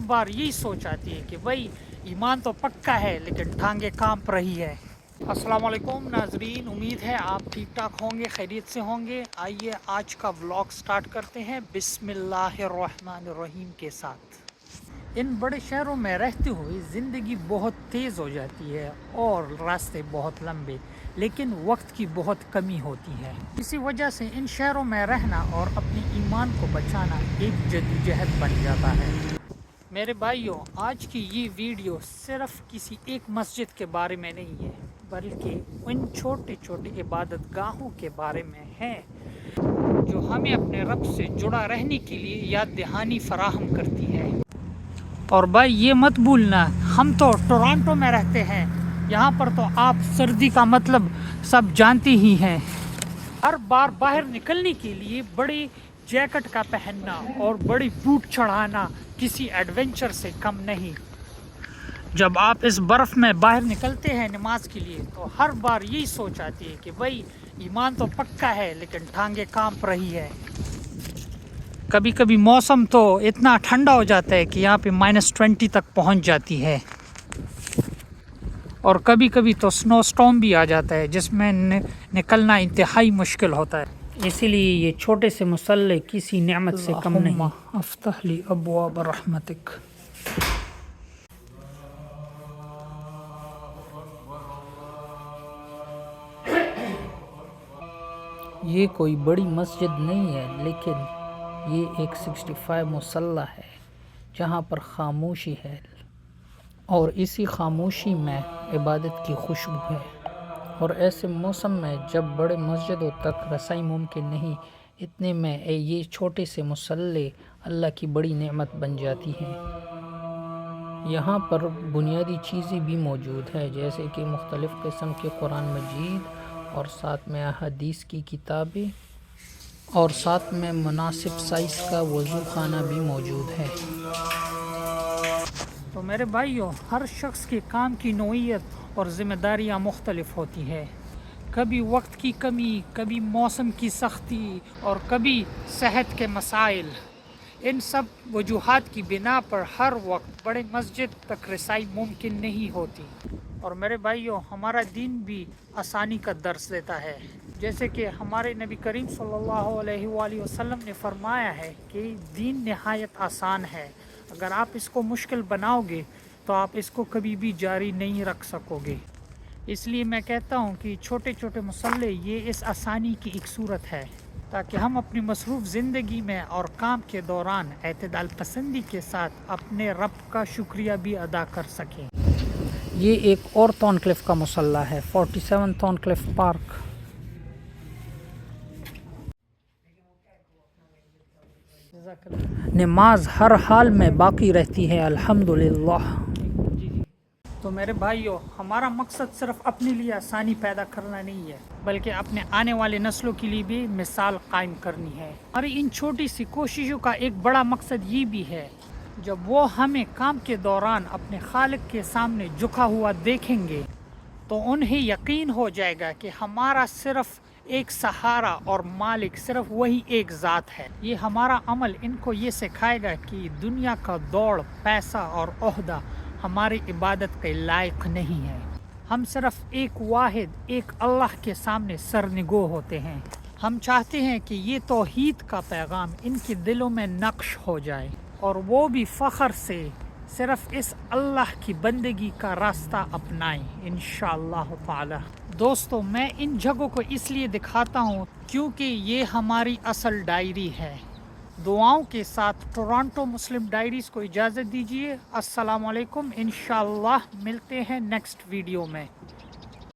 بار یہی سوچ آتی ہے کہ بھائی ایمان تو پکا ہے لیکن ٹانگیں کانپ رہی ہے۔ السلام علیکم ناظرین، امید ہے آپ ٹھیک ٹھاک ہوں گے، خیریت سے ہوں گے۔ آئیے آج کا ولاگ سٹارٹ کرتے ہیں بسم اللہ الرحمن الرحیم کے ساتھ۔ ان بڑے شہروں میں رہتے ہوئے زندگی بہت تیز ہو جاتی ہے اور راستے بہت لمبے، لیکن وقت کی بہت کمی ہوتی ہے۔ اسی وجہ سے ان شہروں میں رہنا اور اپنے ایمان کو بچانا ایک جدوجہد بن جاتا ہے۔ میرے بھائیوں، آج کی یہ ویڈیو صرف کسی ایک مسجد کے بارے میں نہیں ہے، بلکہ ان چھوٹے چھوٹے عبادت گاہوں کے بارے میں ہے جو ہمیں اپنے رب سے جڑا رہنے کے لیے یاد دہانی فراہم کرتی ہے۔ اور بھائی یہ مت بھولنا، ہم تو ٹورانٹو میں رہتے ہیں، یہاں پر تو آپ سردی کا مطلب سب جانتے ہی ہیں۔ ہر بار باہر نکلنے کے لیے بڑی جیکٹ کا پہننا اور بڑی بوٹ چڑھانا کسی ایڈونچر سے کم نہیں۔ جب آپ اس برف میں باہر نکلتے ہیں نماز کے لیے تو ہر بار یہی سوچ آتی ہے کہ بھائی ایمان تو پکا ہے لیکن ٹانگیں کانپ رہی ہے۔ کبھی کبھی موسم تو اتنا ٹھنڈا ہو جاتا ہے کہ یہاں پہ -20 تک پہنچ جاتی ہے، اور کبھی کبھی تو سنو سٹارم بھی آ جاتا ہے جس میں نکلنا انتہائی مشکل ہوتا ہے۔ اسی لیے یہ چھوٹے سے مصلی کسی نعمت سے کم نہیں۔ اللہم افتح لی ابواب رحمتک۔ یہ کوئی بڑی مسجد نہیں ہے، لیکن یہ ایک 65 مصلی ہے جہاں پر خاموشی ہے، اور اسی خاموشی میں عبادت کی خوشبو ہے۔ اور ایسے موسم میں جب بڑے مسجدوں تک رسائی ممکن نہیں، اتنے میں یہ چھوٹے سے مصلی اللہ کی بڑی نعمت بن جاتی ہیں۔ یہاں پر بنیادی چیزیں بھی موجود ہیں، جیسے کہ مختلف قسم کے قرآن مجید، اور ساتھ میں احادیث کی کتابیں، اور ساتھ میں مناسب سائز کا وضو خانہ بھی موجود ہے۔ تو میرے بھائیوں، ہر شخص کے کام کی نوعیت اور ذمہ داریاں مختلف ہوتی ہے۔ کبھی وقت کی کمی، کبھی موسم کی سختی، اور کبھی صحت کے مسائل۔ ان سب وجوہات کی بنا پر ہر وقت بڑے مسجد تک رسائی ممکن نہیں ہوتی۔ اور میرے بھائیوں، ہمارا دین بھی آسانی کا درس دیتا ہے، جیسے کہ ہمارے نبی کریم صلی اللہ علیہ وآلہ وسلم نے فرمایا ہے کہ دین نہایت آسان ہے، اگر آپ اس کو مشکل بناؤ گے تو آپ اس کو کبھی بھی جاری نہیں رکھ سکو گے۔ اس لیے میں کہتا ہوں کہ چھوٹے چھوٹے مصلی یہ اس آسانی کی ایک صورت ہے، تاکہ ہم اپنی مصروف زندگی میں اور کام کے دوران اعتدال پسندی کے ساتھ اپنے رب کا شکریہ بھی ادا کر سکیں۔ یہ ایک اور تھورنکلف کا مصلی ہے، 47 تھورنکلف پارک۔ نماز ہر حال میں باقی رہتی ہے، الحمدللہ۔ تو میرے بھائیوں، ہمارا مقصد صرف اپنے لیے آسانی پیدا کرنا نہیں ہے، بلکہ اپنے آنے والے نسلوں کے لیے بھی مثال قائم کرنی ہے۔ ہماری ان چھوٹی سی کوششوں کا ایک بڑا مقصد یہ بھی ہے، جب وہ ہمیں کام کے دوران اپنے خالق کے سامنے جھکا ہوا دیکھیں گے تو انہیں یقین ہو جائے گا کہ ہمارا صرف ایک سہارا اور مالک صرف وہی ایک ذات ہے۔ یہ ہمارا عمل ان کو یہ سکھائے گا کہ دنیا کا دوڑ، پیسہ اور عہدہ ہماری عبادت کے لائق نہیں ہے۔ ہم صرف ایک واحد، ایک اللہ کے سامنے سرنگو ہوتے ہیں۔ ہم چاہتے ہیں کہ یہ توحید کا پیغام ان کے دلوں میں نقش ہو جائے، اور وہ بھی فخر سے صرف اس اللہ کی بندگی کا راستہ اپنائیں انشاءاللہ تعالی۔ دوستو، میں ان جگہوں کو اس لیے دکھاتا ہوں کیونکہ یہ ہماری اصل ڈائری ہے۔ دعاؤں کے ساتھ ٹورانٹو مسلم ڈائریز کو اجازت دیجیے۔ السلام علیکم، انشاءاللہ ملتے ہیں نیکسٹ ویڈیو میں۔